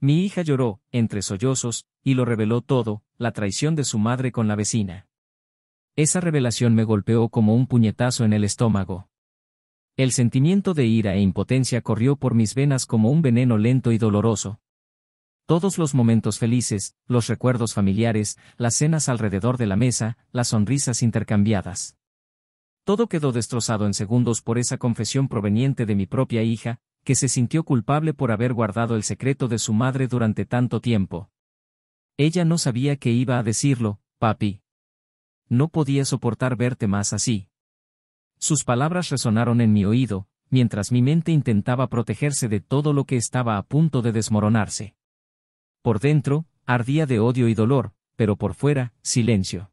Mi hija lloró, entre sollozos, y lo reveló todo, la traición de su madre con la vecina. Esa revelación me golpeó como un puñetazo en el estómago. El sentimiento de ira e impotencia corrió por mis venas como un veneno lento y doloroso. Todos los momentos felices, los recuerdos familiares, las cenas alrededor de la mesa, las sonrisas intercambiadas. Todo quedó destrozado en segundos por esa confesión proveniente de mi propia hija, que se sintió culpable por haber guardado el secreto de su madre durante tanto tiempo. Ella no sabía que iba a decirlo, papi. No podía soportar verte más así. Sus palabras resonaron en mi oído, mientras mi mente intentaba protegerse de todo lo que estaba a punto de desmoronarse. Por dentro, ardía de odio y dolor, pero por fuera, silencio.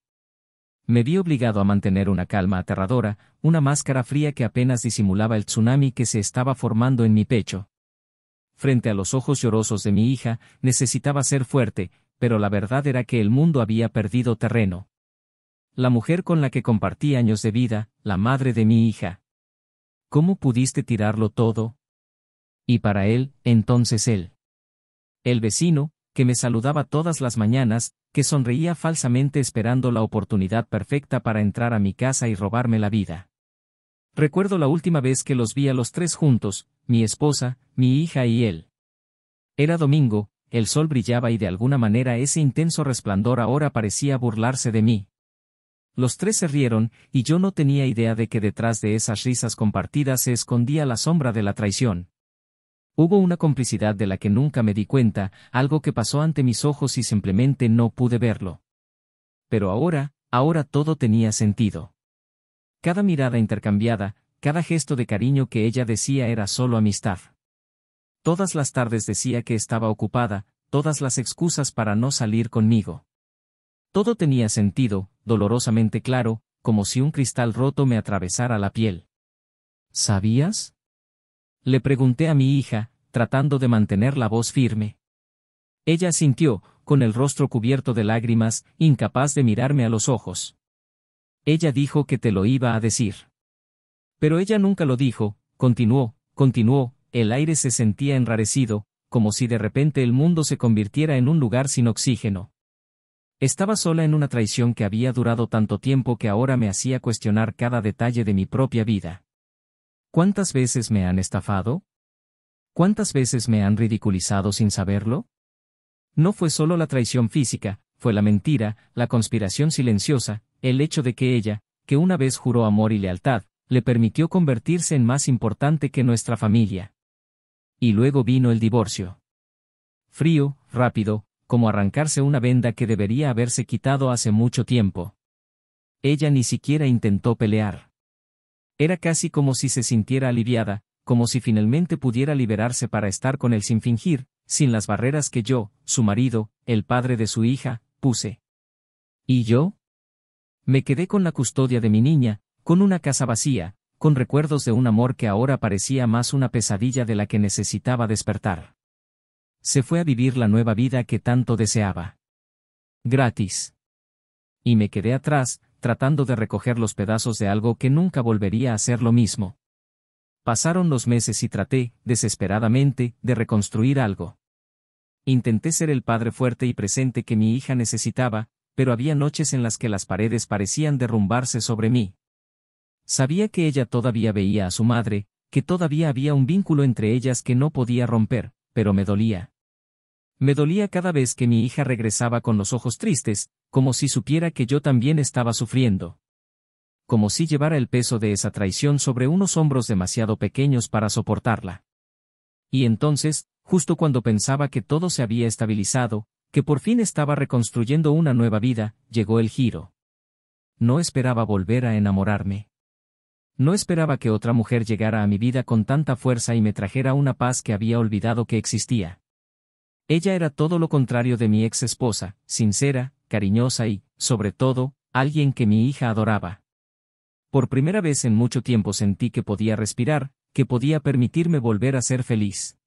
Me vi obligado a mantener una calma aterradora, una máscara fría que apenas disimulaba el tsunami que se estaba formando en mi pecho. Frente a los ojos llorosos de mi hija, necesitaba ser fuerte, pero la verdad era que el mundo había perdido terreno. La mujer con la que compartí años de vida, la madre de mi hija. ¿Cómo pudiste tirarlo todo? Y para él, entonces él. El vecino, que me saludaba todas las mañanas, que sonreía falsamente esperando la oportunidad perfecta para entrar a mi casa y robarme la vida. Recuerdo la última vez que los vi a los tres juntos, mi esposa, mi hija y él. Era domingo, el sol brillaba y de alguna manera ese intenso resplandor ahora parecía burlarse de mí. Los tres se rieron, y yo no tenía idea de que detrás de esas risas compartidas se escondía la sombra de la traición. Hubo una complicidad de la que nunca me di cuenta, algo que pasó ante mis ojos y simplemente no pude verlo. Pero ahora todo tenía sentido. Cada mirada intercambiada, cada gesto de cariño que ella decía era solo amistad. Todas las tardes decía que estaba ocupada, todas las excusas para no salir conmigo. Todo tenía sentido, dolorosamente claro, como si un cristal roto me atravesara la piel. ¿Sabías? Le pregunté a mi hija, tratando de mantener la voz firme. Ella asintió, con el rostro cubierto de lágrimas, incapaz de mirarme a los ojos. Ella dijo que te lo iba a decir. Pero ella nunca lo dijo, continuó, el aire se sentía enrarecido, como si de repente el mundo se convirtiera en un lugar sin oxígeno. Estaba sola en una traición que había durado tanto tiempo que ahora me hacía cuestionar cada detalle de mi propia vida. ¿Cuántas veces me han estafado? ¿Cuántas veces me han ridiculizado sin saberlo? No fue solo la traición física, fue la mentira, la conspiración silenciosa, el hecho de que ella, que una vez juró amor y lealtad, le permitió convertirse en más importante que nuestra familia. Y luego vino el divorcio. Frío, rápido, como arrancarse una venda que debería haberse quitado hace mucho tiempo. Ella ni siquiera intentó pelear. Era casi como si se sintiera aliviada, como si finalmente pudiera liberarse para estar con él sin fingir, sin las barreras que yo, su marido, el padre de su hija, puse. ¿Y yo? Me quedé con la custodia de mi niña, con una casa vacía, con recuerdos de un amor que ahora parecía más una pesadilla de la que necesitaba despertar. Se fue a vivir la nueva vida que tanto deseaba. Gratis. Y me quedé atrás, tratando de recoger los pedazos de algo que nunca volvería a ser lo mismo. Pasaron los meses y traté, desesperadamente, de reconstruir algo. Intenté ser el padre fuerte y presente que mi hija necesitaba, pero había noches en las que las paredes parecían derrumbarse sobre mí. Sabía que ella todavía veía a su madre, que todavía había un vínculo entre ellas que no podía romper, pero me dolía. Me dolía cada vez que mi hija regresaba con los ojos tristes, como si supiera que yo también estaba sufriendo. Como si llevara el peso de esa traición sobre unos hombros demasiado pequeños para soportarla. Y entonces, justo cuando pensaba que todo se había estabilizado, que por fin estaba reconstruyendo una nueva vida, llegó el giro. No esperaba volver a enamorarme. No esperaba que otra mujer llegara a mi vida con tanta fuerza y me trajera una paz que había olvidado que existía. Ella era todo lo contrario de mi ex esposa, sincera, cariñosa y, sobre todo, alguien que mi hija adoraba. Por primera vez en mucho tiempo sentí que podía respirar, que podía permitirme volver a ser feliz.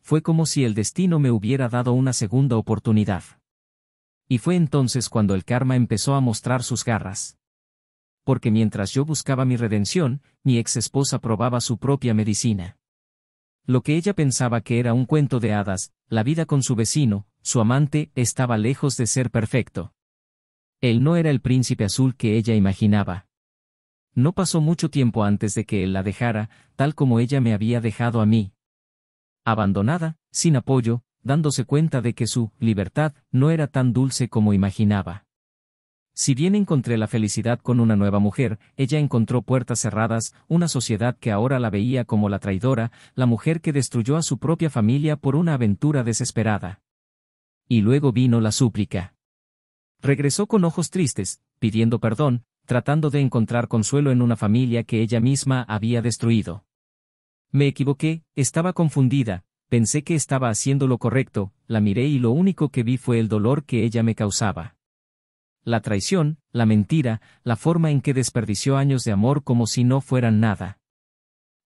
Fue como si el destino me hubiera dado una segunda oportunidad. Y fue entonces cuando el karma empezó a mostrar sus garras. Porque mientras yo buscaba mi redención, mi ex esposa probaba su propia medicina. Lo que ella pensaba que era un cuento de hadas, la vida con su vecino, su amante, estaba lejos de ser perfecto. Él no era el príncipe azul que ella imaginaba. No pasó mucho tiempo antes de que él la dejara, tal como ella me había dejado a mí. Abandonada, sin apoyo, dándose cuenta de que su libertad no era tan dulce como imaginaba. Si bien encontré la felicidad con una nueva mujer, ella encontró puertas cerradas, una sociedad que ahora la veía como la traidora, la mujer que destruyó a su propia familia por una aventura desesperada. Y luego vino la súplica. Regresó con ojos tristes, pidiendo perdón, tratando de encontrar consuelo en una familia que ella misma había destruido. Me equivoqué, estaba confundida, pensé que estaba haciendo lo correcto, la miré y lo único que vi fue el dolor que ella me causaba. La traición, la mentira, la forma en que desperdició años de amor como si no fueran nada.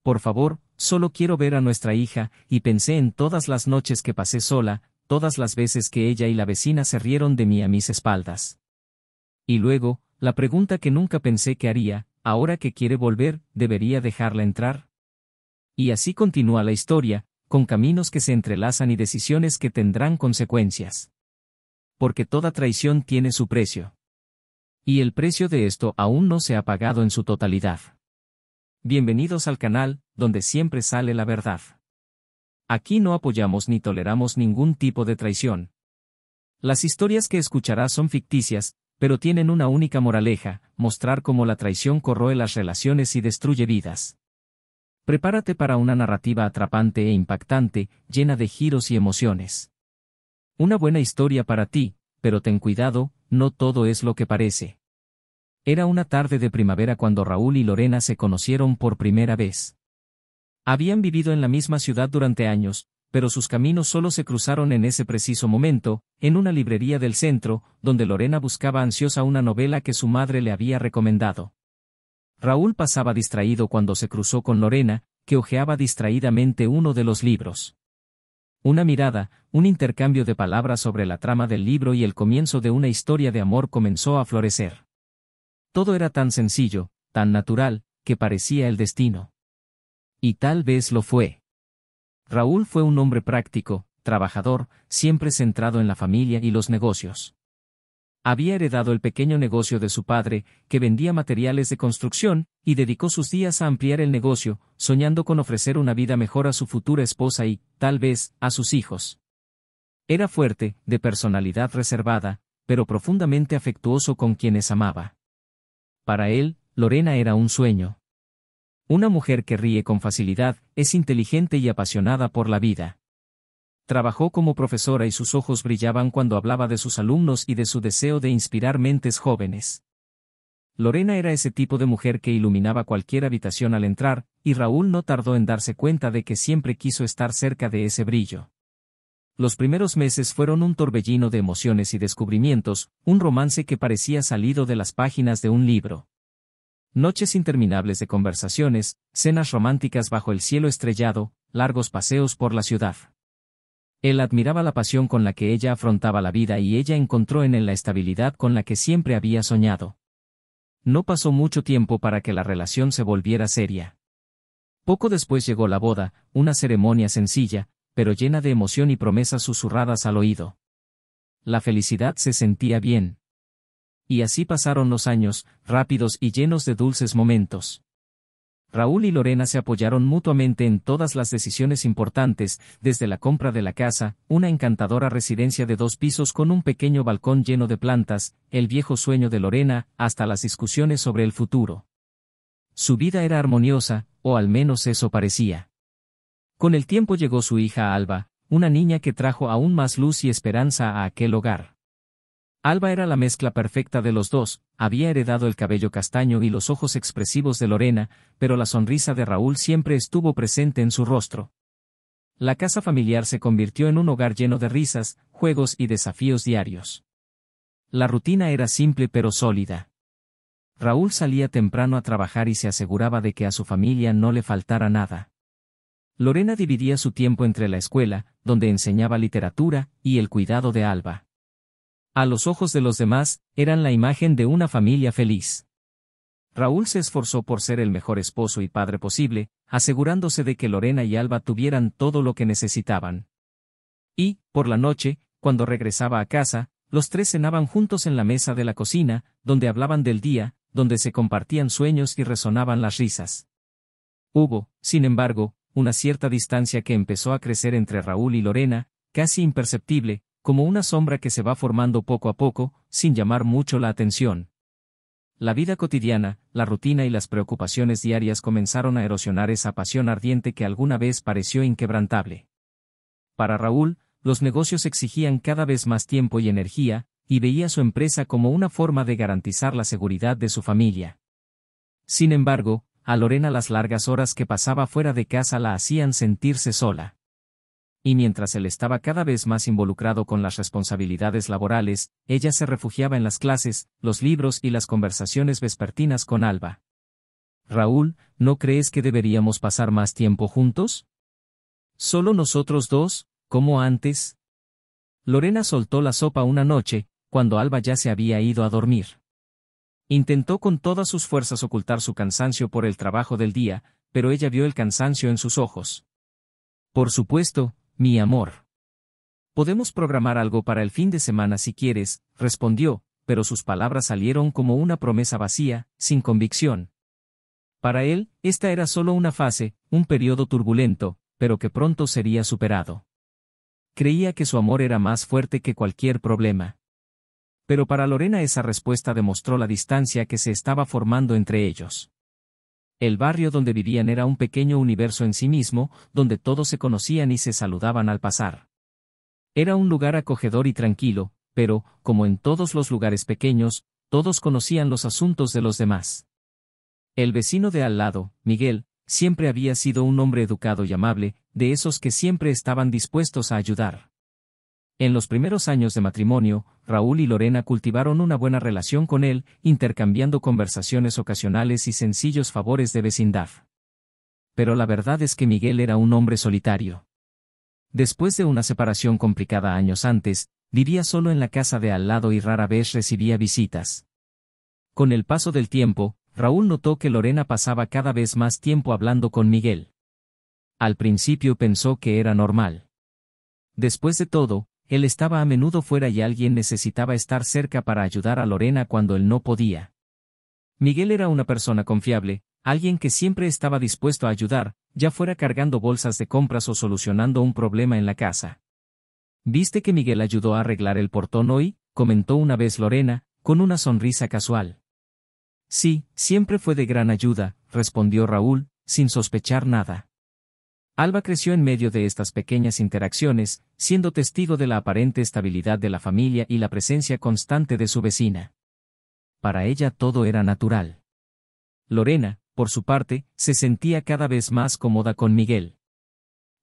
Por favor, solo quiero ver a nuestra hija, y pensé en todas las noches que pasé sola, todas las veces que ella y la vecina se rieron de mí a mis espaldas. Y luego, la pregunta que nunca pensé que haría, ahora que quiere volver, ¿debería dejarla entrar? Y así continúa la historia, con caminos que se entrelazan y decisiones que tendrán consecuencias. Porque toda traición tiene su precio. Y el precio de esto aún no se ha pagado en su totalidad. Bienvenidos al canal, donde siempre sale la verdad. Aquí no apoyamos ni toleramos ningún tipo de traición. Las historias que escucharás son ficticias, pero tienen una única moraleja, mostrar cómo la traición corroe las relaciones y destruye vidas. Prepárate para una narrativa atrapante e impactante, llena de giros y emociones. Una buena historia para ti, pero ten cuidado, no todo es lo que parece. Era una tarde de primavera cuando Raúl y Lorena se conocieron por primera vez. Habían vivido en la misma ciudad durante años, pero sus caminos solo se cruzaron en ese preciso momento, en una librería del centro, donde Lorena buscaba ansiosa una novela que su madre le había recomendado. Raúl pasaba distraído cuando se cruzó con Lorena, que hojeaba distraídamente uno de los libros. Una mirada, un intercambio de palabras sobre la trama del libro y el comienzo de una historia de amor comenzó a florecer. Todo era tan sencillo, tan natural, que parecía el destino. Y tal vez lo fue. Raúl fue un hombre práctico, trabajador, siempre centrado en la familia y los negocios. Había heredado el pequeño negocio de su padre, que vendía materiales de construcción, y dedicó sus días a ampliar el negocio, soñando con ofrecer una vida mejor a su futura esposa y, tal vez, a sus hijos. Era fuerte, de personalidad reservada, pero profundamente afectuoso con quienes amaba. Para él, Lorena era un sueño. Una mujer que ríe con facilidad, es inteligente y apasionada por la vida. Trabajó como profesora y sus ojos brillaban cuando hablaba de sus alumnos y de su deseo de inspirar mentes jóvenes. Lorena era ese tipo de mujer que iluminaba cualquier habitación al entrar, y Raúl no tardó en darse cuenta de que siempre quiso estar cerca de ese brillo. Los primeros meses fueron un torbellino de emociones y descubrimientos, un romance que parecía salido de las páginas de un libro. Noches interminables de conversaciones, cenas románticas bajo el cielo estrellado, largos paseos por la ciudad. Él admiraba la pasión con la que ella afrontaba la vida y ella encontró en él la estabilidad con la que siempre había soñado. No pasó mucho tiempo para que la relación se volviera seria. Poco después llegó la boda, una ceremonia sencilla, pero llena de emoción y promesas susurradas al oído. La felicidad se sentía bien. Y así pasaron los años, rápidos y llenos de dulces momentos. Raúl y Lorena se apoyaron mutuamente en todas las decisiones importantes, desde la compra de la casa, una encantadora residencia de 2 pisos con un pequeño balcón lleno de plantas, el viejo sueño de Lorena, hasta las discusiones sobre el futuro. Su vida era armoniosa, o al menos eso parecía. Con el tiempo llegó su hija Alba, una niña que trajo aún más luz y esperanza a aquel hogar. Alba era la mezcla perfecta de los dos, había heredado el cabello castaño y los ojos expresivos de Lorena, pero la sonrisa de Raúl siempre estuvo presente en su rostro. La casa familiar se convirtió en un hogar lleno de risas, juegos y desafíos diarios. La rutina era simple pero sólida. Raúl salía temprano a trabajar y se aseguraba de que a su familia no le faltara nada. Lorena dividía su tiempo entre la escuela, donde enseñaba literatura, y el cuidado de Alba. A los ojos de los demás, eran la imagen de una familia feliz. Raúl se esforzó por ser el mejor esposo y padre posible, asegurándose de que Lorena y Alba tuvieran todo lo que necesitaban. Y, por la noche, cuando regresaba a casa, los tres cenaban juntos en la mesa de la cocina, donde hablaban del día, donde se compartían sueños y resonaban las risas. Hubo, sin embargo, una cierta distancia que empezó a crecer entre Raúl y Lorena, casi imperceptible, como una sombra que se va formando poco a poco, sin llamar mucho la atención. La vida cotidiana, la rutina y las preocupaciones diarias comenzaron a erosionar esa pasión ardiente que alguna vez pareció inquebrantable. Para Raúl, los negocios exigían cada vez más tiempo y energía, y veía su empresa como una forma de garantizar la seguridad de su familia. Sin embargo, a Lorena las largas horas que pasaba fuera de casa la hacían sentirse sola. Y mientras él estaba cada vez más involucrado con las responsabilidades laborales, ella se refugiaba en las clases, los libros y las conversaciones vespertinas con Alba. «Raúl, ¿no crees que deberíamos pasar más tiempo juntos? ¿Solo nosotros dos, como antes?» Lorena soltó la sopa una noche, cuando Alba ya se había ido a dormir. Intentó con todas sus fuerzas ocultar su cansancio por el trabajo del día, pero ella vio el cansancio en sus ojos. «Por supuesto, mi amor. Podemos programar algo para el fin de semana si quieres», respondió, pero sus palabras salieron como una promesa vacía, sin convicción. Para él, esta era solo una fase, un periodo turbulento, pero que pronto sería superado. Creía que su amor era más fuerte que cualquier problema. Pero para Lorena esa respuesta demostró la distancia que se estaba formando entre ellos. El barrio donde vivían era un pequeño universo en sí mismo, donde todos se conocían y se saludaban al pasar. Era un lugar acogedor y tranquilo, pero, como en todos los lugares pequeños, todos conocían los asuntos de los demás. El vecino de al lado, Miguel, siempre había sido un hombre educado y amable, de esos que siempre estaban dispuestos a ayudar. En los primeros años de matrimonio, Raúl y Lorena cultivaron una buena relación con él, intercambiando conversaciones ocasionales y sencillos favores de vecindad. Pero la verdad es que Miguel era un hombre solitario. Después de una separación complicada años antes, vivía solo en la casa de al lado y rara vez recibía visitas. Con el paso del tiempo, Raúl notó que Lorena pasaba cada vez más tiempo hablando con Miguel. Al principio pensó que era normal. Después de todo, él estaba a menudo fuera y alguien necesitaba estar cerca para ayudar a Lorena cuando él no podía. Miguel era una persona confiable, alguien que siempre estaba dispuesto a ayudar, ya fuera cargando bolsas de compras o solucionando un problema en la casa. «¿Viste que Miguel ayudó a arreglar el portón hoy?», comentó una vez Lorena, con una sonrisa casual. «Sí, siempre fue de gran ayuda», respondió Raúl, sin sospechar nada. Alba creció en medio de estas pequeñas interacciones, siendo testigo de la aparente estabilidad de la familia y la presencia constante de su vecina. Para ella todo era natural. Lorena, por su parte, se sentía cada vez más cómoda con Miguel.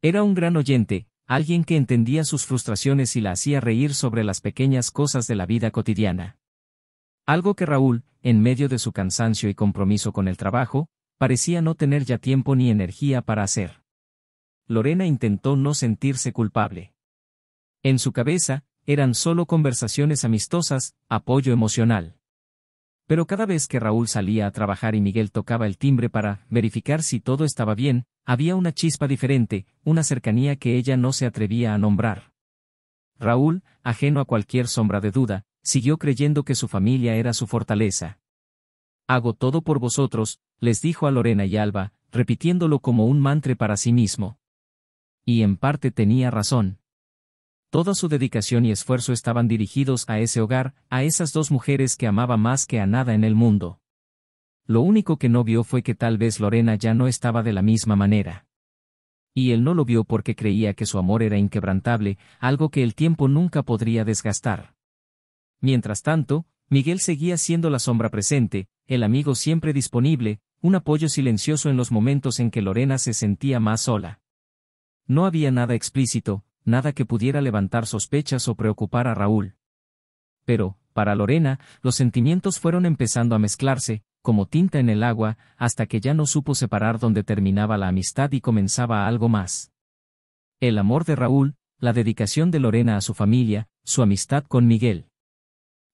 Era un gran oyente, alguien que entendía sus frustraciones y la hacía reír sobre las pequeñas cosas de la vida cotidiana. Algo que Raúl, en medio de su cansancio y compromiso con el trabajo, parecía no tener ya tiempo ni energía para hacer. Lorena intentó no sentirse culpable. En su cabeza, eran solo conversaciones amistosas, apoyo emocional. Pero cada vez que Raúl salía a trabajar y Miguel tocaba el timbre para verificar si todo estaba bien, había una chispa diferente, una cercanía que ella no se atrevía a nombrar. Raúl, ajeno a cualquier sombra de duda, siguió creyendo que su familia era su fortaleza. «Hago todo por vosotros», les dijo a Lorena y Alba, repitiéndolo como un mantra para sí mismo. Y en parte tenía razón. Toda su dedicación y esfuerzo estaban dirigidos a ese hogar, a esas dos mujeres que amaba más que a nada en el mundo. Lo único que no vio fue que tal vez Lorena ya no estaba de la misma manera. Y él no lo vio porque creía que su amor era inquebrantable, algo que el tiempo nunca podría desgastar. Mientras tanto, Miguel seguía siendo la sombra presente, el amigo siempre disponible, un apoyo silencioso en los momentos en que Lorena se sentía más sola. No había nada explícito, nada que pudiera levantar sospechas o preocupar a Raúl. Pero, para Lorena, los sentimientos fueron empezando a mezclarse, como tinta en el agua, hasta que ya no supo separar dónde terminaba la amistad y comenzaba algo más. El amor de Raúl, la dedicación de Lorena a su familia, su amistad con Miguel.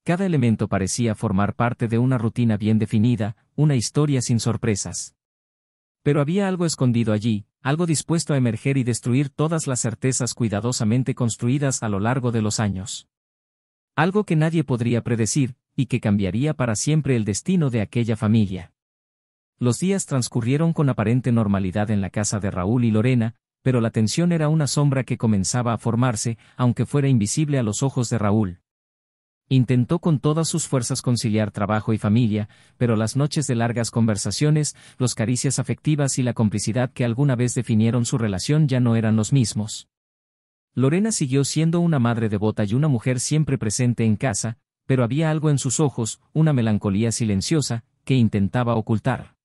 Cada elemento parecía formar parte de una rutina bien definida, una historia sin sorpresas. Pero había algo escondido allí, algo dispuesto a emerger y destruir todas las certezas cuidadosamente construidas a lo largo de los años. Algo que nadie podría predecir, y que cambiaría para siempre el destino de aquella familia. Los días transcurrieron con aparente normalidad en la casa de Raúl y Lorena, pero la tensión era una sombra que comenzaba a formarse, aunque fuera invisible a los ojos de Raúl. Intentó con todas sus fuerzas conciliar trabajo y familia, pero las noches de largas conversaciones, los caricias afectivas y la complicidad que alguna vez definieron su relación ya no eran los mismos. Lorena siguió siendo una madre devota y una mujer siempre presente en casa, pero había algo en sus ojos, una melancolía silenciosa, que intentaba ocultar.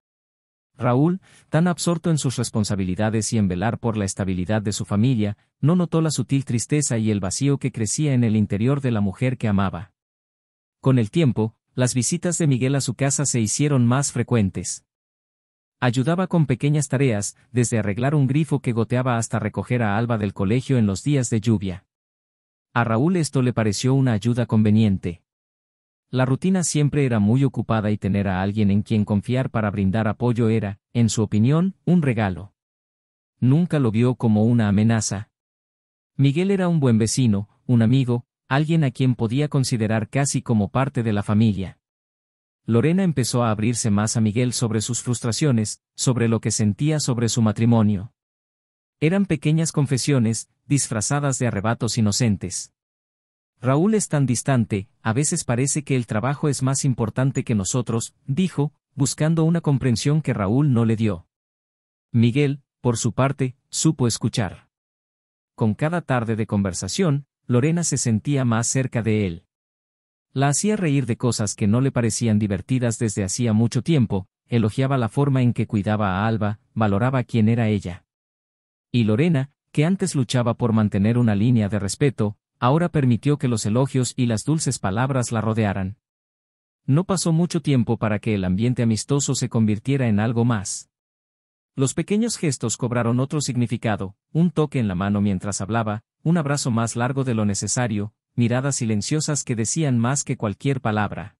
Raúl, tan absorto en sus responsabilidades y en velar por la estabilidad de su familia, no notó la sutil tristeza y el vacío que crecía en el interior de la mujer que amaba. Con el tiempo, las visitas de Miguel a su casa se hicieron más frecuentes. Ayudaba con pequeñas tareas, desde arreglar un grifo que goteaba hasta recoger a Alba del colegio en los días de lluvia. A Raúl esto le pareció una ayuda conveniente. La rutina siempre era muy ocupada y tener a alguien en quien confiar para brindar apoyo era, en su opinión, un regalo. Nunca lo vio como una amenaza. Miguel era un buen vecino, un amigo, alguien a quien podía considerar casi como parte de la familia. Lorena empezó a abrirse más a Miguel sobre sus frustraciones, sobre lo que sentía sobre su matrimonio. Eran pequeñas confesiones, disfrazadas de arrebatos inocentes. Raúl es tan distante, a veces parece que el trabajo es más importante que nosotros, dijo, buscando una comprensión que Raúl no le dio. Miguel, por su parte, supo escuchar. Con cada tarde de conversación, Lorena se sentía más cerca de él. La hacía reír de cosas que no le parecían divertidas desde hacía mucho tiempo, elogiaba la forma en que cuidaba a Alba, valoraba quién era ella. Y Lorena, que antes luchaba por mantener una línea de respeto, ahora permitió que los elogios y las dulces palabras la rodearan. No pasó mucho tiempo para que el ambiente amistoso se convirtiera en algo más. Los pequeños gestos cobraron otro significado, un toque en la mano mientras hablaba, un abrazo más largo de lo necesario, miradas silenciosas que decían más que cualquier palabra.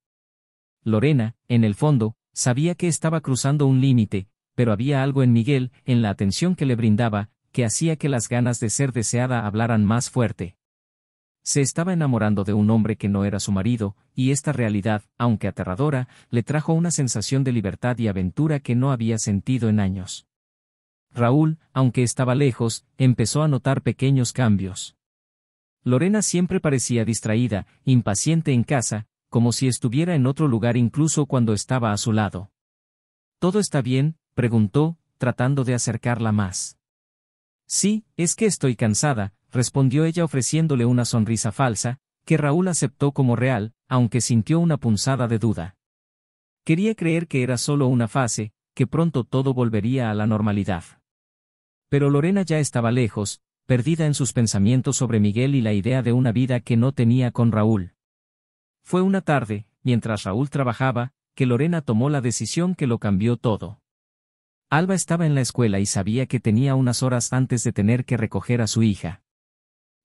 Lorena, en el fondo, sabía que estaba cruzando un límite, pero había algo en Miguel, en la atención que le brindaba, que hacía que las ganas de ser deseada hablaran más fuerte. Se estaba enamorando de un hombre que no era su marido, y esta realidad, aunque aterradora, le trajo una sensación de libertad y aventura que no había sentido en años. Raúl, aunque estaba lejos, empezó a notar pequeños cambios. Lorena siempre parecía distraída, impaciente en casa, como si estuviera en otro lugar incluso cuando estaba a su lado. ¿Todo está bien?, preguntó, tratando de acercarla más. Sí, es que estoy cansada, respondió ella ofreciéndole una sonrisa falsa, que Raúl aceptó como real, aunque sintió una punzada de duda. Quería creer que era solo una fase, que pronto todo volvería a la normalidad. Pero Lorena ya estaba lejos, perdida en sus pensamientos sobre Miguel y la idea de una vida que no tenía con Raúl. Fue una tarde, mientras Raúl trabajaba, que Lorena tomó la decisión que lo cambió todo. Alba estaba en la escuela y sabía que tenía unas horas antes de tener que recoger a su hija.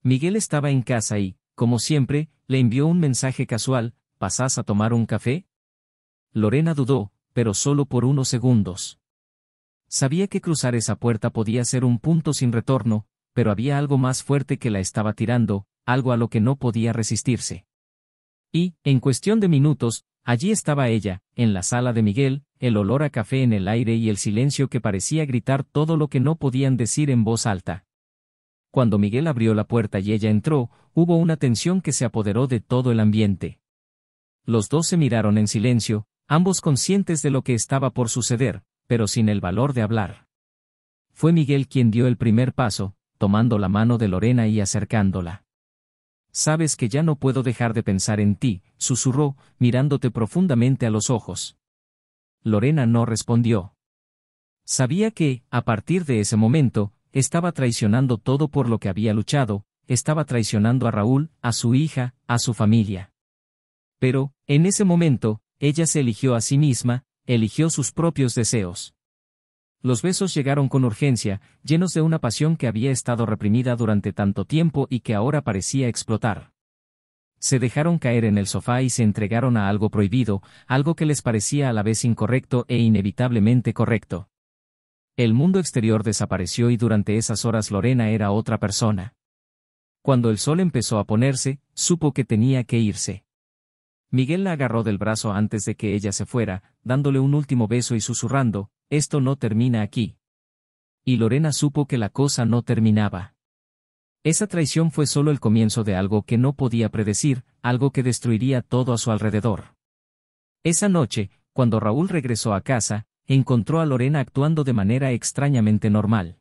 Miguel estaba en casa y, como siempre, le envió un mensaje casual: ¿pasás a tomar un café? Lorena dudó, pero solo por unos segundos. Sabía que cruzar esa puerta podía ser un punto sin retorno, pero había algo más fuerte que la estaba tirando, algo a lo que no podía resistirse. Y, en cuestión de minutos, allí estaba ella, en la sala de Miguel, el olor a café en el aire y el silencio que parecía gritar todo lo que no podían decir en voz alta. Cuando Miguel abrió la puerta y ella entró, hubo una tensión que se apoderó de todo el ambiente. Los dos se miraron en silencio, ambos conscientes de lo que estaba por suceder, pero sin el valor de hablar. Fue Miguel quien dio el primer paso, tomando la mano de Lorena y acercándola. «Sabes que ya no puedo dejar de pensar en ti», susurró, mirándote profundamente a los ojos. Lorena no respondió. Sabía que, a partir de ese momento, estaba traicionando todo por lo que había luchado, estaba traicionando a Raúl, a su hija, a su familia. Pero, en ese momento, ella se eligió a sí misma, eligió sus propios deseos. Los besos llegaron con urgencia, llenos de una pasión que había estado reprimida durante tanto tiempo y que ahora parecía explotar. Se dejaron caer en el sofá y se entregaron a algo prohibido, algo que les parecía a la vez incorrecto e inevitablemente correcto. El mundo exterior desapareció y durante esas horas Lorena era otra persona. Cuando el sol empezó a ponerse, supo que tenía que irse. Miguel la agarró del brazo antes de que ella se fuera, dándole un último beso y susurrando, «Esto no termina aquí». Y Lorena supo que la cosa no terminaba. Esa traición fue solo el comienzo de algo que no podía predecir, algo que destruiría todo a su alrededor. Esa noche, cuando Raúl regresó a casa, encontró a Lorena actuando de manera extrañamente normal.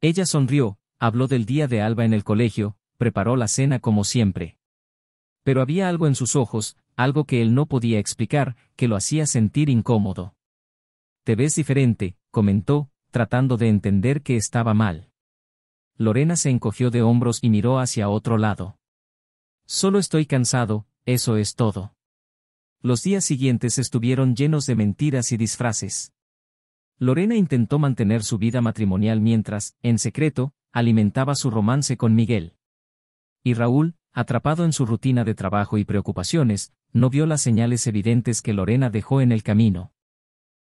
Ella sonrió, habló del día de Alba en el colegio, preparó la cena como siempre. Pero había algo en sus ojos, algo que él no podía explicar, que lo hacía sentir incómodo. «Te ves diferente», comentó, tratando de entender que estaba mal. Lorena se encogió de hombros y miró hacia otro lado. «Solo estoy cansado, eso es todo». Los días siguientes estuvieron llenos de mentiras y disfraces. Lorena intentó mantener su vida matrimonial mientras, en secreto, alimentaba su romance con Miguel. Y Raúl, atrapado en su rutina de trabajo y preocupaciones, no vio las señales evidentes que Lorena dejó en el camino.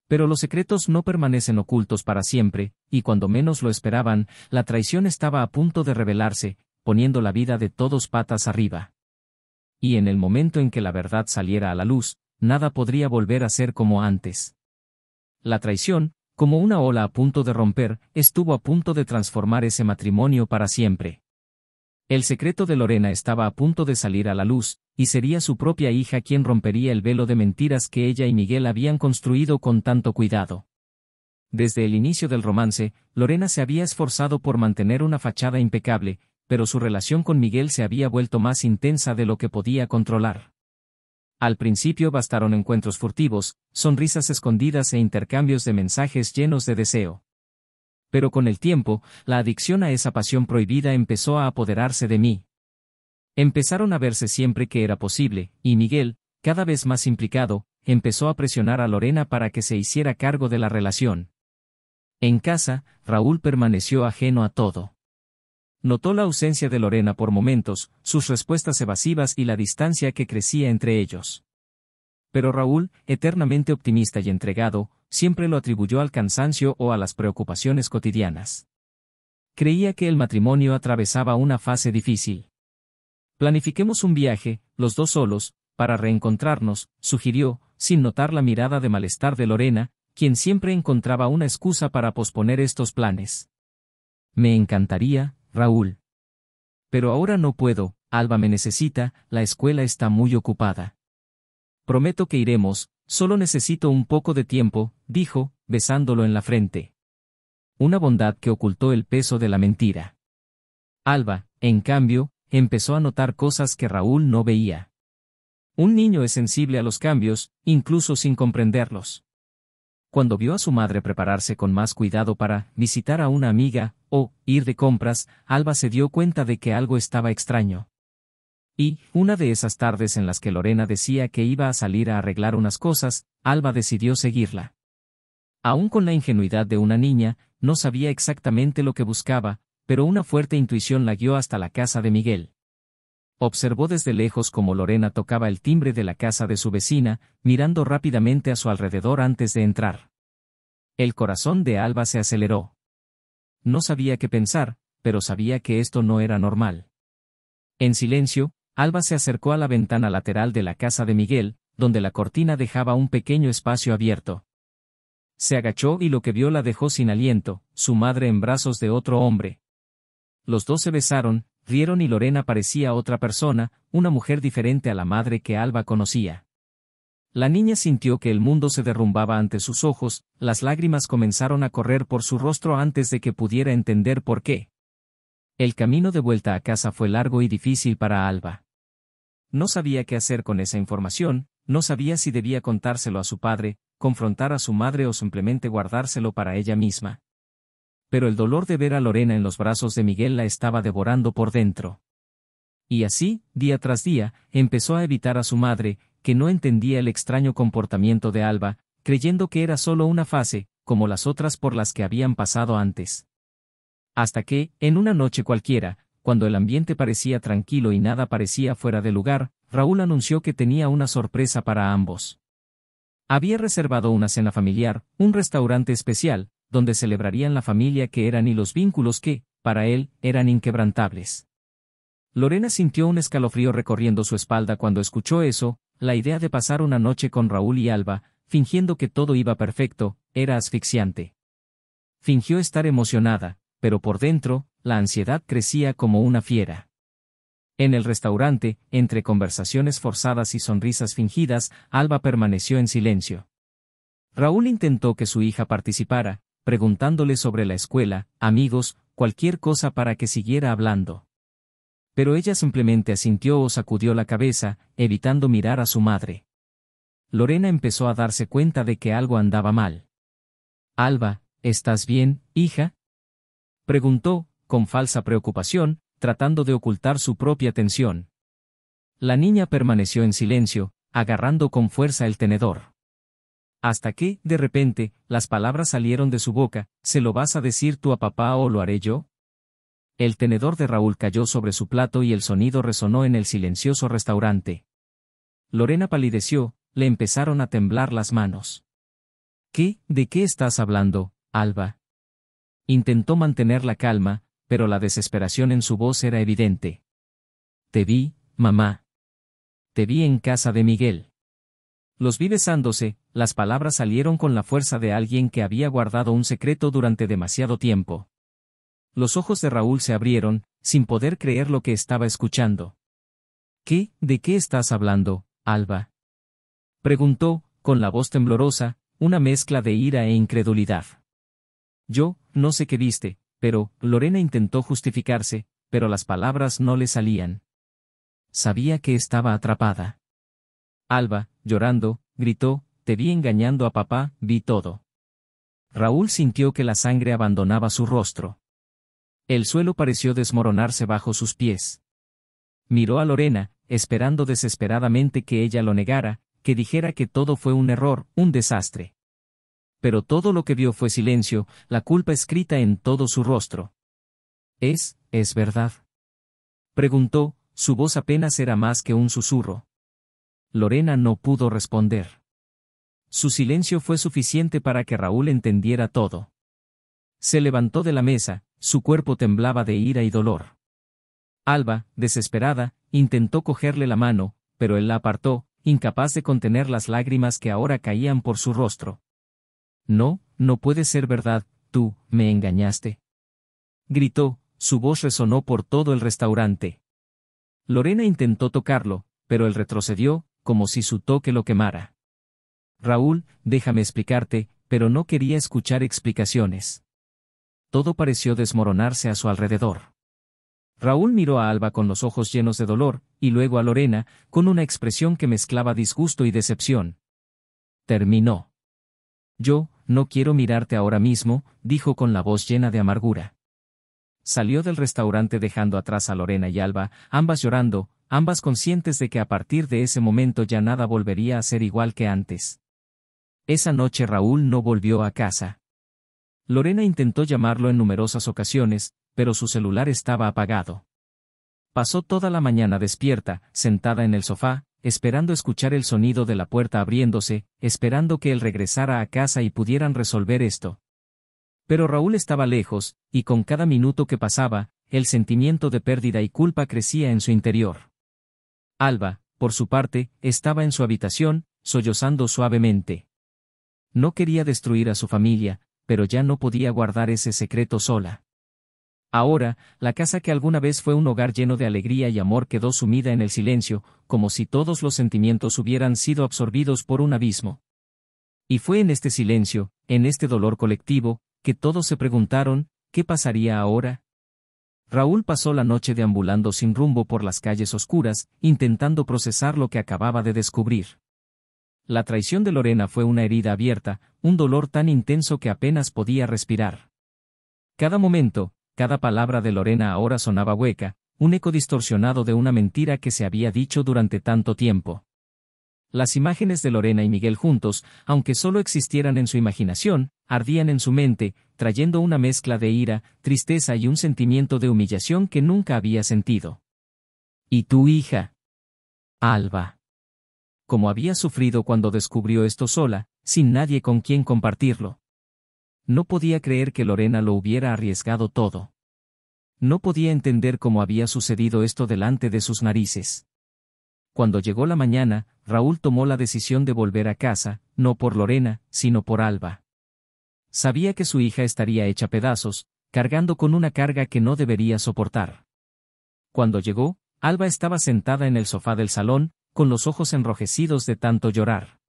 Pero los secretos no permanecen ocultos para siempre, y cuando menos lo esperaban, la traición estaba a punto de revelarse, poniendo la vida de todos patas arriba. Y en el momento en que la verdad saliera a la luz, nada podría volver a ser como antes. La traición, como una ola a punto de romper, estuvo a punto de transformar ese matrimonio para siempre. El secreto de Lorena estaba a punto de salir a la luz, y sería su propia hija quien rompería el velo de mentiras que ella y Miguel habían construido con tanto cuidado. Desde el inicio del romance, Lorena se había esforzado por mantener una fachada impecable, pero su relación con Miguel se había vuelto más intensa de lo que podía controlar. Al principio bastaron encuentros furtivos, sonrisas escondidas e intercambios de mensajes llenos de deseo. Pero con el tiempo, la adicción a esa pasión prohibida empezó a apoderarse de mí. Empezaron a verse siempre que era posible, y Miguel, cada vez más implicado, empezó a presionar a Lorena para que se hiciera cargo de la relación. En casa, Raúl permaneció ajeno a todo. Notó la ausencia de Lorena por momentos, sus respuestas evasivas y la distancia que crecía entre ellos. Pero Raúl, eternamente optimista y entregado, siempre lo atribuyó al cansancio o a las preocupaciones cotidianas. Creía que el matrimonio atravesaba una fase difícil. «Planifiquemos un viaje, los dos solos, para reencontrarnos», sugirió, sin notar la mirada de malestar de Lorena, quien siempre encontraba una excusa para posponer estos planes. «Me encantaría, Raúl. Pero ahora no puedo, Alba me necesita, la escuela está muy ocupada». «Prometo que iremos, solo necesito un poco de tiempo», dijo, besándolo en la frente. Una bondad que ocultó el peso de la mentira. Alba, en cambio, empezó a notar cosas que Raúl no veía. Un niño es sensible a los cambios, incluso sin comprenderlos. Cuando vio a su madre prepararse con más cuidado para visitar a una amiga, o ir de compras, Alba se dio cuenta de que algo estaba extraño. Y, una de esas tardes en las que Lorena decía que iba a salir a arreglar unas cosas, Alba decidió seguirla. Aún con la ingenuidad de una niña, no sabía exactamente lo que buscaba, pero una fuerte intuición la guió hasta la casa de Miguel. Observó desde lejos cómo Lorena tocaba el timbre de la casa de su vecina, mirando rápidamente a su alrededor antes de entrar. El corazón de Alba se aceleró. No sabía qué pensar, pero sabía que esto no era normal. En silencio, Alba se acercó a la ventana lateral de la casa de Miguel, donde la cortina dejaba un pequeño espacio abierto. Se agachó y lo que vio la dejó sin aliento, su madre en brazos de otro hombre. Los dos se besaron, rieron y Lorena parecía otra persona, una mujer diferente a la madre que Alba conocía. La niña sintió que el mundo se derrumbaba ante sus ojos, las lágrimas comenzaron a correr por su rostro antes de que pudiera entender por qué. El camino de vuelta a casa fue largo y difícil para Alba. No sabía qué hacer con esa información, no sabía si debía contárselo a su padre, confrontar a su madre o simplemente guardárselo para ella misma. Pero el dolor de ver a Lorena en los brazos de Miguel la estaba devorando por dentro. Y así, día tras día, empezó a evitar a su madre, que no entendía el extraño comportamiento de Alba, creyendo que era solo una fase, como las otras por las que habían pasado antes. Hasta que, en una noche cualquiera, cuando el ambiente parecía tranquilo y nada parecía fuera de lugar, Raúl anunció que tenía una sorpresa para ambos. Había reservado una cena familiar, un restaurante especial, donde celebrarían la familia que eran y los vínculos que, para él, eran inquebrantables. Lorena sintió un escalofrío recorriendo su espalda cuando escuchó eso. La idea de pasar una noche con Raúl y Alba, fingiendo que todo iba perfecto, era asfixiante. Fingió estar emocionada, pero por dentro, la ansiedad crecía como una fiera. En el restaurante, entre conversaciones forzadas y sonrisas fingidas, Alba permaneció en silencio. Raúl intentó que su hija participara, preguntándole sobre la escuela, amigos, cualquier cosa para que siguiera hablando. Pero ella simplemente asintió o sacudió la cabeza, evitando mirar a su madre. Lorena empezó a darse cuenta de que algo andaba mal. «Alba, ¿estás bien, hija?», preguntó, con falsa preocupación, tratando de ocultar su propia tensión. La niña permaneció en silencio, agarrando con fuerza el tenedor. Hasta que, de repente, las palabras salieron de su boca: «¿Se lo vas a decir tú a papá o lo haré yo?». El tenedor de Raúl cayó sobre su plato y el sonido resonó en el silencioso restaurante. Lorena palideció, le empezaron a temblar las manos. «¿Qué? ¿De qué estás hablando, Alba?». Intentó mantener la calma, pero la desesperación en su voz era evidente. «Te vi, mamá. Te vi en casa de Miguel». Los vi besándose. Las palabras salieron con la fuerza de alguien que había guardado un secreto durante demasiado tiempo. Los ojos de Raúl se abrieron, sin poder creer lo que estaba escuchando. «¿Qué? ¿De qué estás hablando, Alba?», preguntó, con la voz temblorosa, una mezcla de ira e incredulidad. «Yo, no sé qué viste», pero, Lorena intentó justificarse, pero las palabras no le salían. Sabía que estaba atrapada. Alba, llorando, gritó: «Te vi engañando a papá, vi todo». Raúl sintió que la sangre abandonaba su rostro. El suelo pareció desmoronarse bajo sus pies. Miró a Lorena, esperando desesperadamente que ella lo negara, que dijera que todo fue un error, un desastre. Pero todo lo que vio fue silencio, la culpa escrita en todo su rostro. ¿Es verdad?», preguntó, su voz apenas era más que un susurro. Lorena no pudo responder. Su silencio fue suficiente para que Raúl entendiera todo. Se levantó de la mesa, su cuerpo temblaba de ira y dolor. Alba, desesperada, intentó cogerle la mano, pero él la apartó, incapaz de contener las lágrimas que ahora caían por su rostro. «No, no puede ser verdad, tú, me engañaste», gritó, su voz resonó por todo el restaurante. Lorena intentó tocarlo, pero él retrocedió, como si su toque lo quemara. «Raúl, déjame explicarte», pero no quería escuchar explicaciones. Todo pareció desmoronarse a su alrededor. Raúl miró a Alba con los ojos llenos de dolor, y luego a Lorena, con una expresión que mezclaba disgusto y decepción. Terminó. «Yo, no quiero mirarte ahora mismo», dijo con la voz llena de amargura. Salió del restaurante dejando atrás a Lorena y Alba, ambas llorando, ambas conscientes de que a partir de ese momento ya nada volvería a ser igual que antes. Esa noche Raúl no volvió a casa. Lorena intentó llamarlo en numerosas ocasiones, pero su celular estaba apagado. Pasó toda la mañana despierta, sentada en el sofá, esperando escuchar el sonido de la puerta abriéndose, esperando que él regresara a casa y pudieran resolver esto. Pero Raúl estaba lejos, y con cada minuto que pasaba, el sentimiento de pérdida y culpa crecía en su interior. Alba, por su parte, estaba en su habitación, sollozando suavemente. No quería destruir a su familia, pero ya no podía guardar ese secreto sola. Ahora, la casa que alguna vez fue un hogar lleno de alegría y amor quedó sumida en el silencio, como si todos los sentimientos hubieran sido absorbidos por un abismo. Y fue en este silencio, en este dolor colectivo, que todos se preguntaron, ¿qué pasaría ahora? Raúl pasó la noche deambulando sin rumbo por las calles oscuras, intentando procesar lo que acababa de descubrir. La traición de Lorena fue una herida abierta, un dolor tan intenso que apenas podía respirar. Cada momento, cada palabra de Lorena ahora sonaba hueca, un eco distorsionado de una mentira que se había dicho durante tanto tiempo. Las imágenes de Lorena y Miguel juntos, aunque solo existieran en su imaginación, ardían en su mente, trayendo una mezcla de ira, tristeza y un sentimiento de humillación que nunca había sentido. «¿Y tu hija, Alba?», como había sufrido cuando descubrió esto sola, sin nadie con quien compartirlo. No podía creer que Lorena lo hubiera arriesgado todo. No podía entender cómo había sucedido esto delante de sus narices. Cuando llegó la mañana, Raúl tomó la decisión de volver a casa, no por Lorena, sino por Alba. Sabía que su hija estaría hecha pedazos, cargando con una carga que no debería soportar. Cuando llegó, Alba estaba sentada en el sofá del salón, con los ojos enrojecidos de tanto llorar.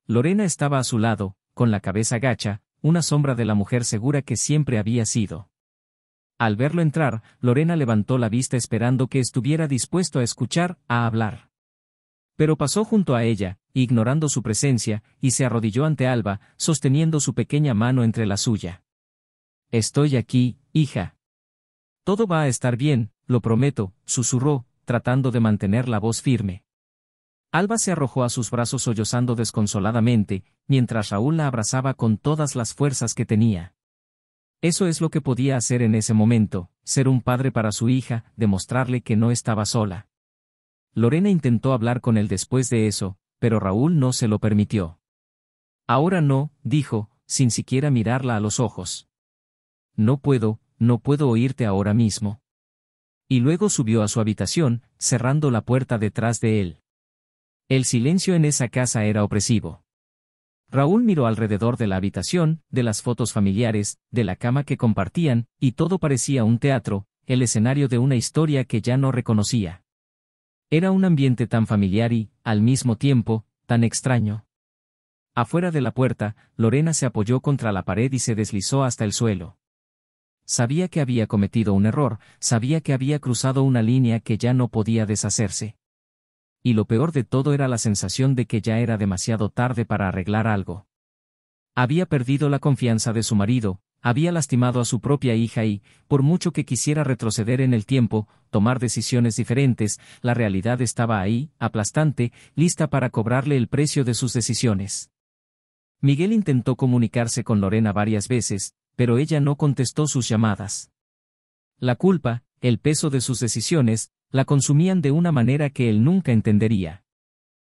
Lorena estaba a su lado, con la cabeza gacha, una sombra de la mujer segura que siempre había sido. Al verlo entrar, Lorena levantó la vista esperando que estuviera dispuesto a escuchar, a hablar. Pero pasó junto a ella, ignorando su presencia, y se arrodilló ante Alba, sosteniendo su pequeña mano entre la suya. «Estoy aquí, hija. Todo va a estar bien, lo prometo», susurró, tratando de mantener la voz firme. Alba se arrojó a sus brazos sollozando desconsoladamente, mientras Raúl la abrazaba con todas las fuerzas que tenía. Eso es lo que podía hacer en ese momento, ser un padre para su hija, demostrarle que no estaba sola. Lorena intentó hablar con él después de eso, pero Raúl no se lo permitió. «Ahora no», dijo, sin siquiera mirarla a los ojos. No puedo oírte ahora mismo». Y luego subió a su habitación, cerrando la puerta detrás de él. El silencio en esa casa era opresivo. Raúl miró alrededor de la habitación, de las fotos familiares, de la cama que compartían, y todo parecía un teatro, el escenario de una historia que ya no reconocía. Era un ambiente tan familiar y, al mismo tiempo, tan extraño. Afuera de la puerta, Lorena se apoyó contra la pared y se deslizó hasta el suelo. Sabía que había cometido un error, sabía que había cruzado una línea que ya no podía deshacerse. Y lo peor de todo era la sensación de que ya era demasiado tarde para arreglar algo. Había perdido la confianza de su marido, había lastimado a su propia hija y, por mucho que quisiera retroceder en el tiempo, tomar decisiones diferentes, la realidad estaba ahí, aplastante, lista para cobrarle el precio de sus decisiones. Miguel intentó comunicarse con Lorena varias veces, pero ella no contestó sus llamadas. La culpa, el peso de sus decisiones, la consumían de una manera que él nunca entendería.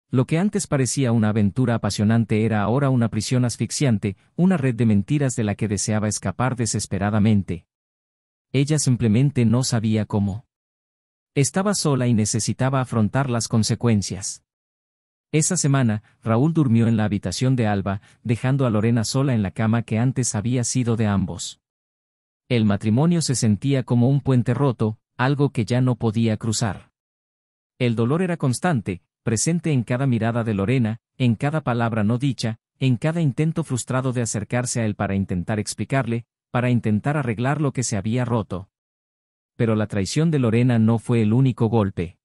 Lo que antes parecía una aventura apasionante era ahora una prisión asfixiante, una red de mentiras de la que deseaba escapar desesperadamente. Ella simplemente no sabía cómo. Estaba sola y necesitaba afrontar las consecuencias. Esa semana, Raúl durmió en la habitación de Alba, dejando a Lorena sola en la cama que antes había sido de ambos. El matrimonio se sentía como un puente roto, algo que ya no podía cruzar. El dolor era constante, presente en cada mirada de Lorena, en cada palabra no dicha, en cada intento frustrado de acercarse a él para intentar explicarle, para intentar arreglar lo que se había roto. Pero la traición de Lorena no fue el único golpe.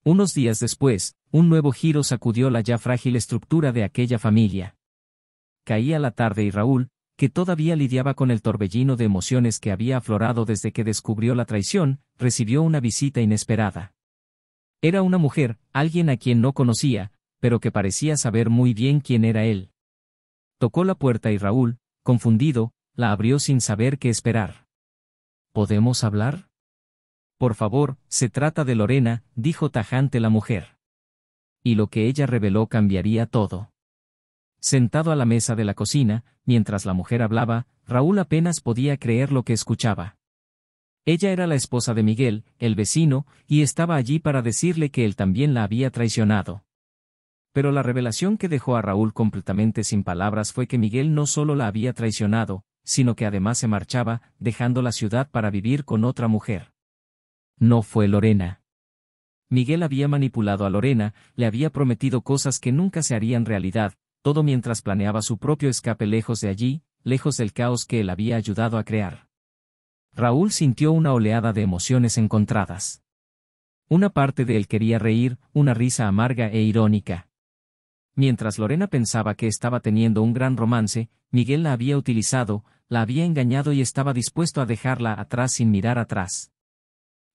Unos días después, un nuevo giro sacudió la ya frágil estructura de aquella familia. Caía la tarde y Raúl, que todavía lidiaba con el torbellino de emociones que había aflorado desde que descubrió la traición, recibió una visita inesperada. Era una mujer, alguien a quien no conocía, pero que parecía saber muy bien quién era él. Tocó la puerta y Raúl, confundido, la abrió sin saber qué esperar. ¿Podemos hablar? Por favor, se trata de Lorena, dijo tajante la mujer. Y lo que ella reveló cambiaría todo. Sentado a la mesa de la cocina, mientras la mujer hablaba, Raúl apenas podía creer lo que escuchaba. Ella era la esposa de Miguel, el vecino, y estaba allí para decirle que él también la había traicionado. Pero la revelación que dejó a Raúl completamente sin palabras fue que Miguel no solo la había traicionado, sino que además se marchaba, dejando la ciudad para vivir con otra mujer. No fue Lorena. Miguel había manipulado a Lorena, le había prometido cosas que nunca se harían realidad, todo mientras planeaba su propio escape lejos de allí, lejos del caos que él había ayudado a crear. Raúl sintió una oleada de emociones encontradas. Una parte de él quería reír, una risa amarga e irónica. Mientras Lorena pensaba que estaba teniendo un gran romance, Miguel la había utilizado, la había engañado y estaba dispuesto a dejarla atrás sin mirar atrás.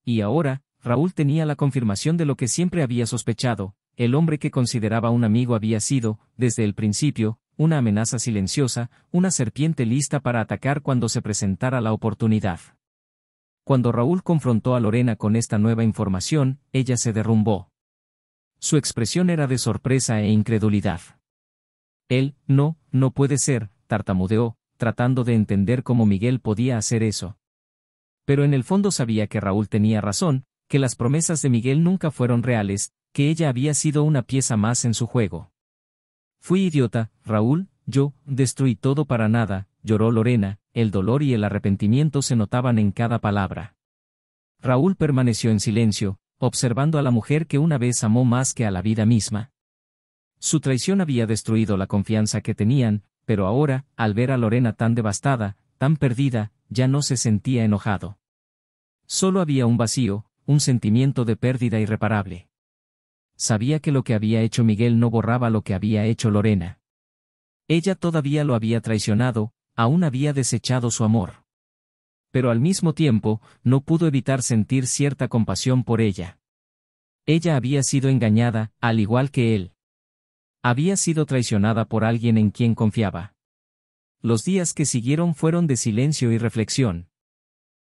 Y ahora, Raúl tenía la confirmación de lo que siempre había sospechado: el hombre que consideraba un amigo había sido, desde el principio, una amenaza silenciosa, una serpiente lista para atacar cuando se presentara la oportunidad. Cuando Raúl confrontó a Lorena con esta nueva información, ella se derrumbó. Su expresión era de sorpresa e incredulidad. «No puede ser», tartamudeó, tratando de entender cómo Miguel podía hacer eso. Pero en el fondo sabía que Raúl tenía razón, que las promesas de Miguel nunca fueron reales, que ella había sido una pieza más en su juego. Fui idiota, Raúl, yo, destruí todo para nada, lloró Lorena, el dolor y el arrepentimiento se notaban en cada palabra. Raúl permaneció en silencio, observando a la mujer que una vez amó más que a la vida misma. Su traición había destruido la confianza que tenían, pero ahora, al ver a Lorena tan devastada, tan perdida, ya no se sentía enojado. Solo había un vacío, un sentimiento de pérdida irreparable. Sabía que lo que había hecho Miguel no borraba lo que había hecho Lorena. Ella todavía lo había traicionado, aún había desechado su amor. Pero al mismo tiempo, no pudo evitar sentir cierta compasión por ella. Ella había sido engañada, al igual que él. Había sido traicionada por alguien en quien confiaba. Los días que siguieron fueron de silencio y reflexión.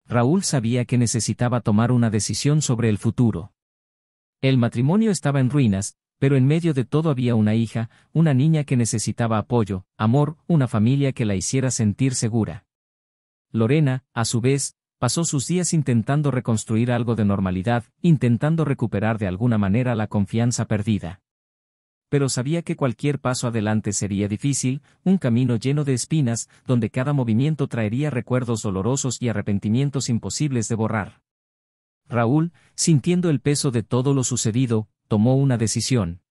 Raúl sabía que necesitaba tomar una decisión sobre el futuro. El matrimonio estaba en ruinas, pero en medio de todo había una hija, una niña que necesitaba apoyo, amor, una familia que la hiciera sentir segura. Lorena, a su vez, pasó sus días intentando reconstruir algo de normalidad, intentando recuperar de alguna manera la confianza perdida. Pero sabía que cualquier paso adelante sería difícil, un camino lleno de espinas, donde cada movimiento traería recuerdos dolorosos y arrepentimientos imposibles de borrar. Raúl, sintiendo el peso de todo lo sucedido, tomó una decisión.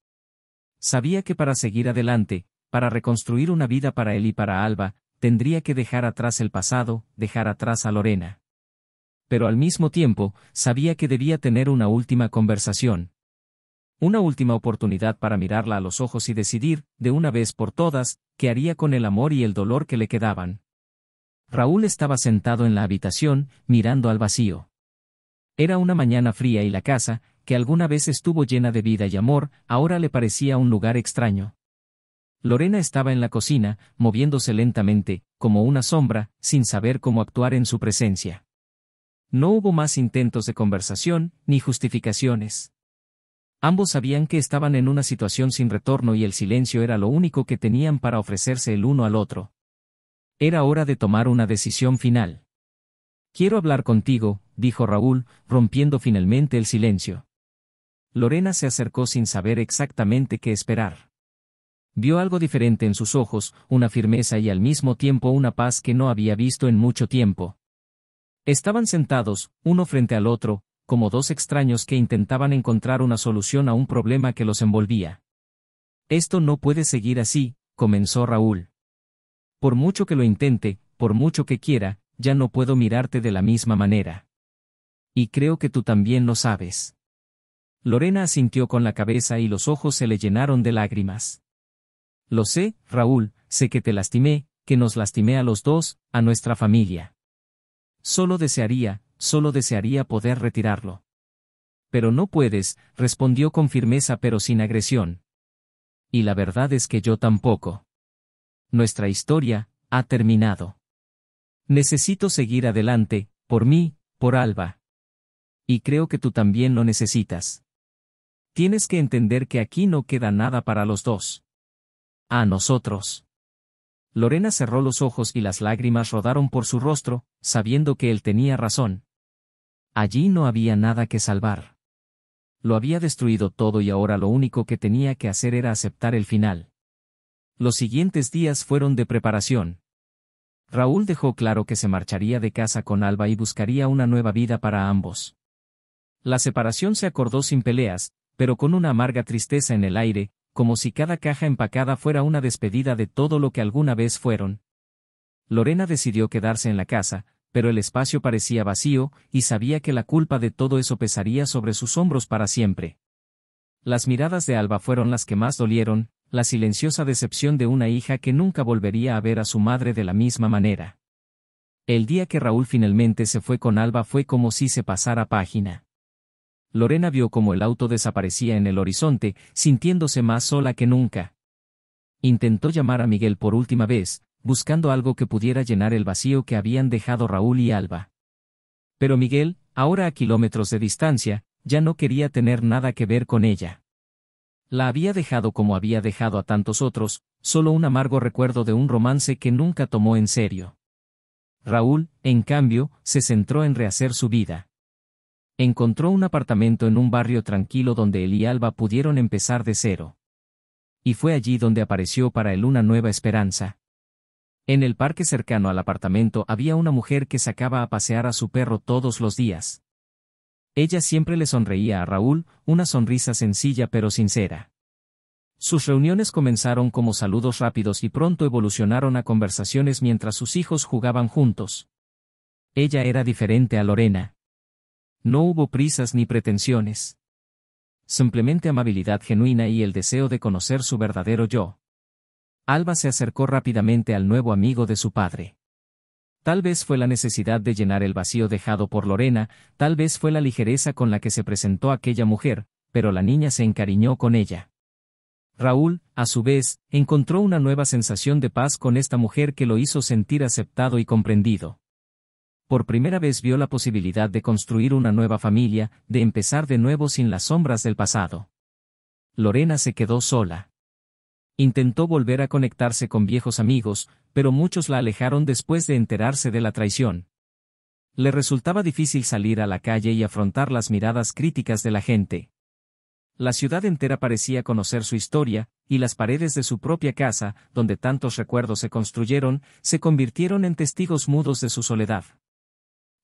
Sabía que para seguir adelante, para reconstruir una vida para él y para Alba, tendría que dejar atrás el pasado, dejar atrás a Lorena. Pero al mismo tiempo, sabía que debía tener una última conversación. Una última oportunidad para mirarla a los ojos y decidir, de una vez por todas, qué haría con el amor y el dolor que le quedaban. Raúl estaba sentado en la habitación, mirando al vacío. Era una mañana fría y la casa, que alguna vez estuvo llena de vida y amor, ahora le parecía un lugar extraño. Lorena estaba en la cocina, moviéndose lentamente, como una sombra, sin saber cómo actuar en su presencia. No hubo más intentos de conversación, ni justificaciones. Ambos sabían que estaban en una situación sin retorno y el silencio era lo único que tenían para ofrecerse el uno al otro. Era hora de tomar una decisión final. «Quiero hablar contigo», dijo Raúl, rompiendo finalmente el silencio. Lorena se acercó sin saber exactamente qué esperar. Vio algo diferente en sus ojos, una firmeza y al mismo tiempo una paz que no había visto en mucho tiempo. Estaban sentados, uno frente al otro, como dos extraños que intentaban encontrar una solución a un problema que los envolvía. «Esto no puede seguir así», comenzó Raúl. «Por mucho que lo intente, por mucho que quiera, ya no puedo mirarte de la misma manera. Y creo que tú también lo sabes». Lorena asintió con la cabeza y los ojos se le llenaron de lágrimas. «Lo sé, Raúl, sé que te lastimé, que nos lastimé a los dos, a nuestra familia. Solo desearía poder retirarlo». «Pero no puedes», respondió con firmeza pero sin agresión. «Y la verdad es que yo tampoco. Nuestra historia ha terminado. Necesito seguir adelante, por mí, por Alba. Y creo que tú también lo necesitas. Tienes que entender que aquí no queda nada para los dos. A nosotros». Lorena cerró los ojos y las lágrimas rodaron por su rostro, sabiendo que él tenía razón. Allí no había nada que salvar. Lo había destruido todo y ahora lo único que tenía que hacer era aceptar el final. Los siguientes días fueron de preparación. Raúl dejó claro que se marcharía de casa con Alba y buscaría una nueva vida para ambos. La separación se acordó sin peleas, pero con una amarga tristeza en el aire, como si cada caja empacada fuera una despedida de todo lo que alguna vez fueron. Lorena decidió quedarse en la casa, pero el espacio parecía vacío, y sabía que la culpa de todo eso pesaría sobre sus hombros para siempre. Las miradas de Alba fueron las que más dolieron, la silenciosa decepción de una hija que nunca volvería a ver a su madre de la misma manera. El día que Raúl finalmente se fue con Alba fue como si se pasara página. Lorena vio cómo el auto desaparecía en el horizonte, sintiéndose más sola que nunca. Intentó llamar a Miguel por última vez, buscando algo que pudiera llenar el vacío que habían dejado Raúl y Alba. Pero Miguel, ahora a kilómetros de distancia, ya no quería tener nada que ver con ella. La había dejado como había dejado a tantos otros, solo un amargo recuerdo de un romance que nunca tomó en serio. Raúl, en cambio, se centró en rehacer su vida. Encontró un apartamento en un barrio tranquilo donde él y Alba pudieron empezar de cero. Y fue allí donde apareció para él una nueva esperanza. En el parque cercano al apartamento había una mujer que sacaba a pasear a su perro todos los días. Ella siempre le sonreía a Raúl, una sonrisa sencilla pero sincera. Sus reuniones comenzaron como saludos rápidos y pronto evolucionaron a conversaciones mientras sus hijos jugaban juntos. Ella era diferente a Lorena. No hubo prisas ni pretensiones. Simplemente amabilidad genuina y el deseo de conocer su verdadero yo. Alba se acercó rápidamente al nuevo amigo de su padre. Tal vez fue la necesidad de llenar el vacío dejado por Lorena, tal vez fue la ligereza con la que se presentó aquella mujer, pero la niña se encariñó con ella. Raúl, a su vez, encontró una nueva sensación de paz con esta mujer que lo hizo sentir aceptado y comprendido. Por primera vez vio la posibilidad de construir una nueva familia, de empezar de nuevo sin las sombras del pasado. Lorena se quedó sola. Intentó volver a conectarse con viejos amigos, pero muchos la alejaron después de enterarse de la traición. Le resultaba difícil salir a la calle y afrontar las miradas críticas de la gente. La ciudad entera parecía conocer su historia, y las paredes de su propia casa, donde tantos recuerdos se construyeron, se convirtieron en testigos mudos de su soledad.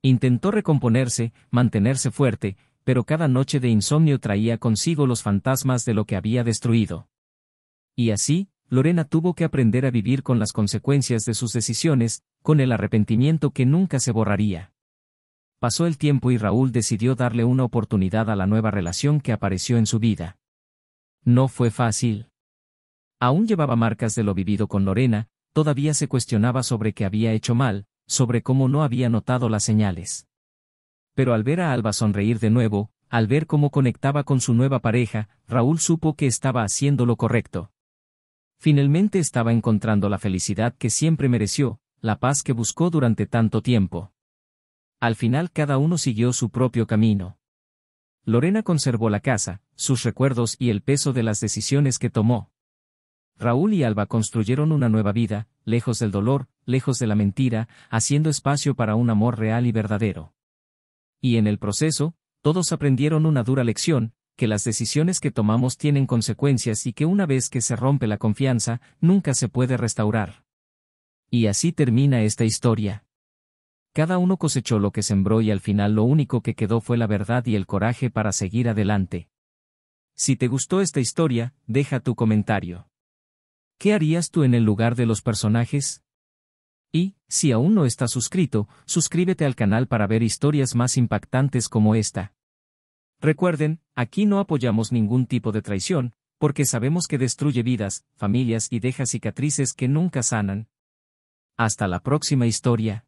Intentó recomponerse, mantenerse fuerte, pero cada noche de insomnio traía consigo los fantasmas de lo que había destruido. Y así, Lorena tuvo que aprender a vivir con las consecuencias de sus decisiones, con el arrepentimiento que nunca se borraría. Pasó el tiempo y Raúl decidió darle una oportunidad a la nueva relación que apareció en su vida. No fue fácil. Aún llevaba marcas de lo vivido con Lorena, todavía se cuestionaba sobre qué había hecho mal, sobre cómo no había notado las señales. Pero al ver a Alba sonreír de nuevo, al ver cómo conectaba con su nueva pareja, Raúl supo que estaba haciendo lo correcto. Finalmente estaba encontrando la felicidad que siempre mereció, la paz que buscó durante tanto tiempo. Al final cada uno siguió su propio camino. Lorena conservó la casa, sus recuerdos y el peso de las decisiones que tomó. Raúl y Alba construyeron una nueva vida, lejos del dolor, lejos de la mentira, haciendo espacio para un amor real y verdadero. Y en el proceso, todos aprendieron una dura lección, que las decisiones que tomamos tienen consecuencias y que una vez que se rompe la confianza, nunca se puede restaurar. Y así termina esta historia. Cada uno cosechó lo que sembró y al final lo único que quedó fue la verdad y el coraje para seguir adelante. Si te gustó esta historia, deja tu comentario. ¿Qué harías tú en el lugar de los personajes? Y, si aún no estás suscrito, suscríbete al canal para ver historias más impactantes como esta. Recuerden, aquí no apoyamos ningún tipo de traición, porque sabemos que destruye vidas, familias y deja cicatrices que nunca sanan. Hasta la próxima historia.